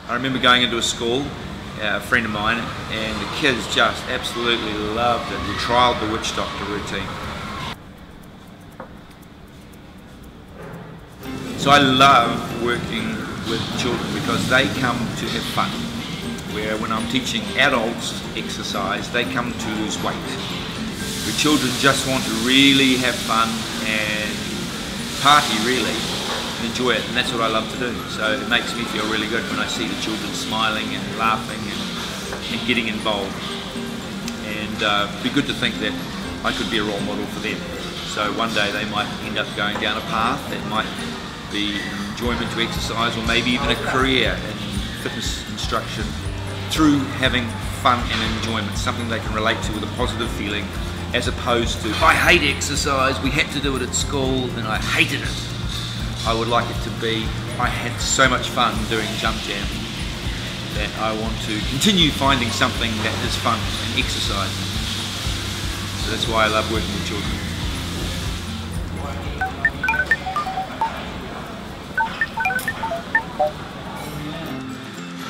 I remember going into a school, a friend of mine, and the kids just absolutely loved it. We trialled the witch doctor routine. So I love working with children because they come to have fun. Where when I'm teaching adults exercise, they come to lose weight. The children just want to really have fun and party really, and enjoy it, and that's what I love to do. So it makes me feel really good when I see the children smiling and laughing and getting involved. And it'd be good to think that I could be a role model for them. So one day they might end up going down a path that might be enjoyment to exercise, or maybe even a career in fitness instruction through having fun and enjoyment, something they can relate to with a positive feeling, as opposed to, I hate exercise, we had to do it at school and I hated it. I would like it to be, I had so much fun doing jump jam that I want to continue finding something that is fun and exercise. So that's why I love working with children.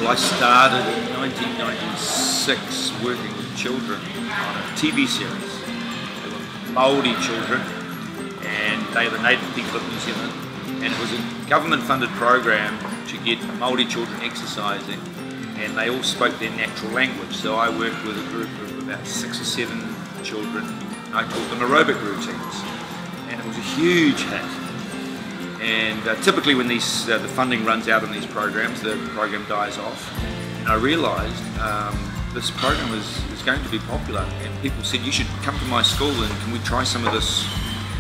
Well, I started in 1996 working with children on a TV series. They were Māori children, and they were native people of New Zealand. And it was a government-funded program to get Māori children exercising, and they all spoke their natural language. So I worked with a group of about 6 or 7 children. I taught them aerobic routines, and it was a huge hit. And typically when the funding runs out on these programs, the program dies off. And I realised this program is going to be popular, and people said, you should come to my school and can we try some of this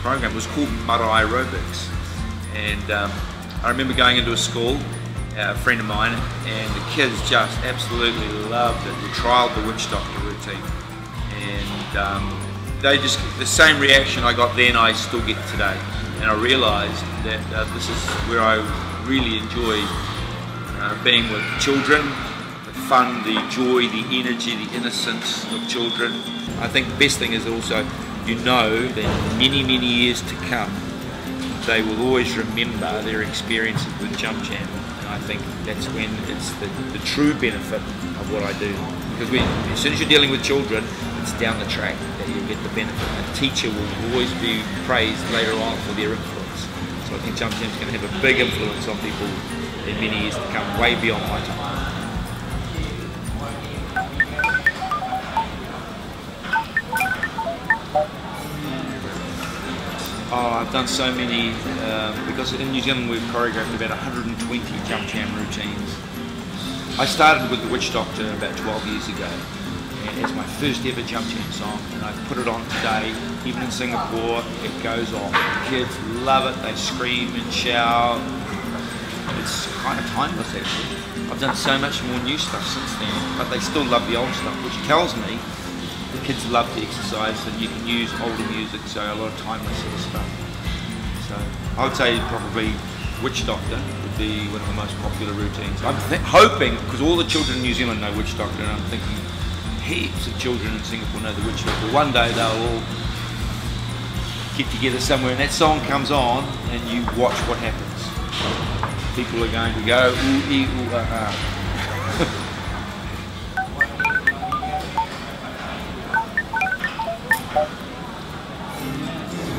program. It was called Mara Aerobics. And I remember going into a school, a friend of mine, and the kids just absolutely loved it. We trialled the witch doctor routine. And they just, the same reaction I got then I still get today. And I realised that this is where I really enjoy being with children, the fun, the joy, the energy, the innocence of children. I think the best thing is also, you know that many, many years to come, they will always remember their experiences with jump jam. And I think that's when it's the true benefit of what I do. Because as soon as you're dealing with children, it's down the track that you get the benefit. A teacher will always be praised later on for their influence. So I think jump jam is going to have a big influence on people in many years to come, way beyond my time. Oh, I've done so many, because in New Zealand we've choreographed about 120 jump jam routines. I started with the Witch Doctor about 12 years ago. It's my first ever jump jam song, and I put it on today. Even in Singapore, it goes off. The kids love it, they scream and shout. It's kind of timeless actually. I've done so much more new stuff since then, but they still love the old stuff, which tells me the kids love the exercise and you can use older music, so a lot of timeless sort of stuff. So I would say probably Witch Doctor would be one of the most popular routines. I'm hoping, because all the children in New Zealand know Witch Doctor, and I'm thinking heaps of children in Singapore know the Witch Doctor. One day they'll all get together somewhere and that song comes on and you watch what happens. People are going to go ooh ee ooh ah ah.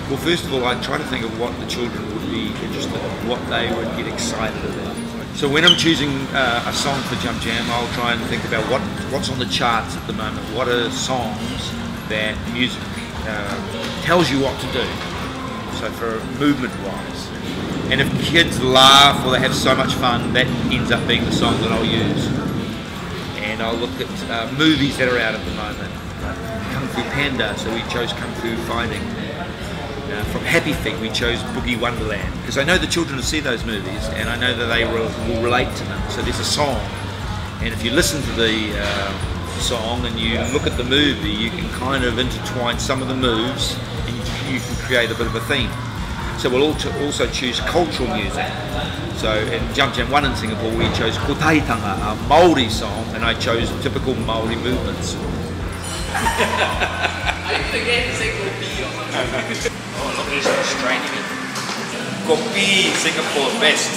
Well, first of all, I try to think of what the children would be interested in, what they would get excited about. So when I'm choosing a song for Jump Jam, I'll try and think about what's on the charts at the moment. What are songs that music tells you what to do? So for movement-wise. And if kids laugh or they have so much fun, that ends up being the song that I'll use. And I'll look at movies that are out at the moment. Kung Fu Panda, so we chose Kung Fu Fighting. From Happy Feet we chose Boogie Wonderland, because I know the children will see those movies and I know that they will relate to them. So there's a song, and if you listen to the song and you look at the movie, you can kind of intertwine some of the moves and you can create a bit of a theme. So we'll also choose cultural music. So in Jump Jam 1 in Singapore we chose Kotaitanga, a Māori song, and I chose typical Māori movements. Oh, look, he's straining it. Kopi, Singapore best.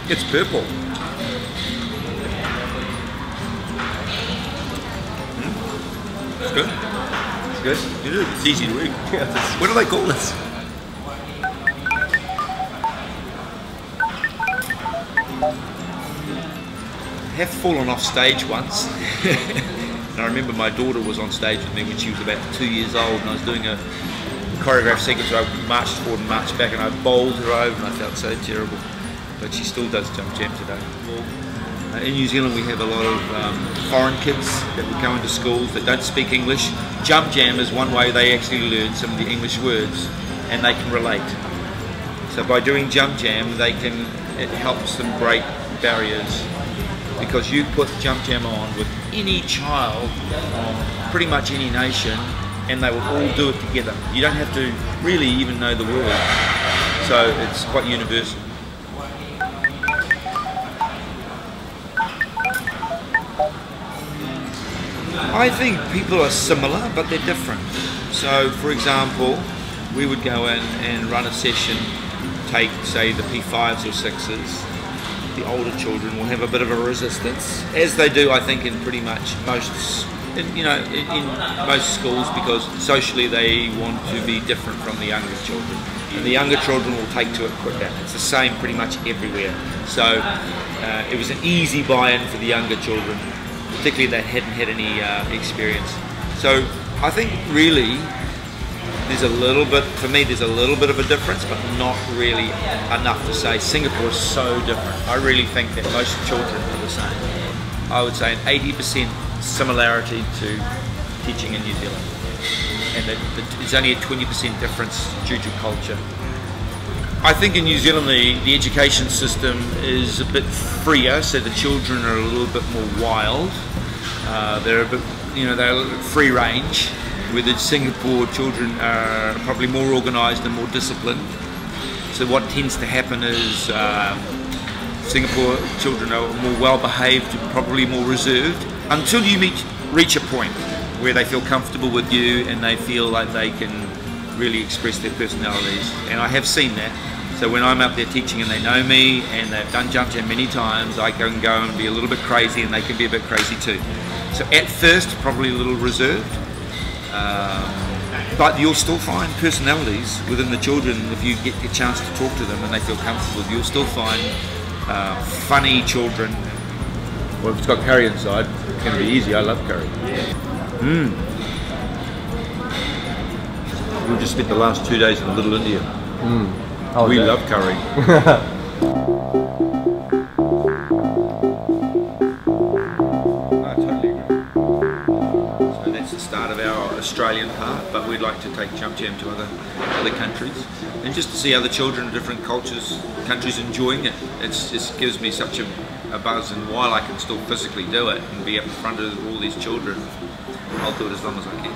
It's purple. It's good. It's good? It is. It's easy to eat. What do they call this? I have fallen off stage once. And I remember my daughter was on stage with me when she was about 2 years old, and I was doing a choreographed sequence where I marched forward and marched back, and I bowled her over, and I felt so terrible. But she still does jump jam today. In New Zealand we have a lot of foreign kids that would go into schools that don't speak English. Jump jam is one way they actually learn some of the English words, and they can relate. So by doing jump jam, it helps them break barriers, because you put jump jam on with any child from pretty much any nation, and they will all do it together. You don't have to really even know the word, so it's quite universal. I think people are similar, but they're different. So, for example, we would go in and run a session, take, say, the P5s or 6s. The older children will have a bit of a resistance, as they do, I think, in pretty much most, in most schools, because socially they want to be different from the younger children, and the younger children will take to it quicker. It's the same pretty much everywhere. So it was an easy buy-in for the younger children, particularly that hadn't had any experience. So I think really there's a little bit, for me, there's a little bit of a difference, but not really enough to say Singapore is so different. I really think that most children are the same. I would say an 80% similarity to teaching in New Zealand, and that it's only a 20% difference due to culture. I think in New Zealand the education system is a bit freer, so the children are a little bit more wild. They're a bit, they're a little bit free range. Where the Singapore children are probably more organised and more disciplined. So what tends to happen is Singapore children are more well behaved, probably more reserved, until you reach a point where they feel comfortable with you and they feel like they can really express their personalities. And I have seen that. So when I'm up there teaching and they know me and they've done jump jam many times, I can go and be a little bit crazy, and they can be a bit crazy too. So at first probably a little reserved. But you'll still find personalities within the children if you get a chance to talk to them and they feel comfortable. You'll still find funny children. Well, if it's got curry inside, it's going to be easy. I love curry. We just spent the last 2 days in Little India. We love curry. Australian part, but we'd like to take jump jam to other countries, and just to see other children of different countries enjoying it. It just gives me such a buzz, and while I can still physically do it and be up in front of all these children, I'll do it as long as I can.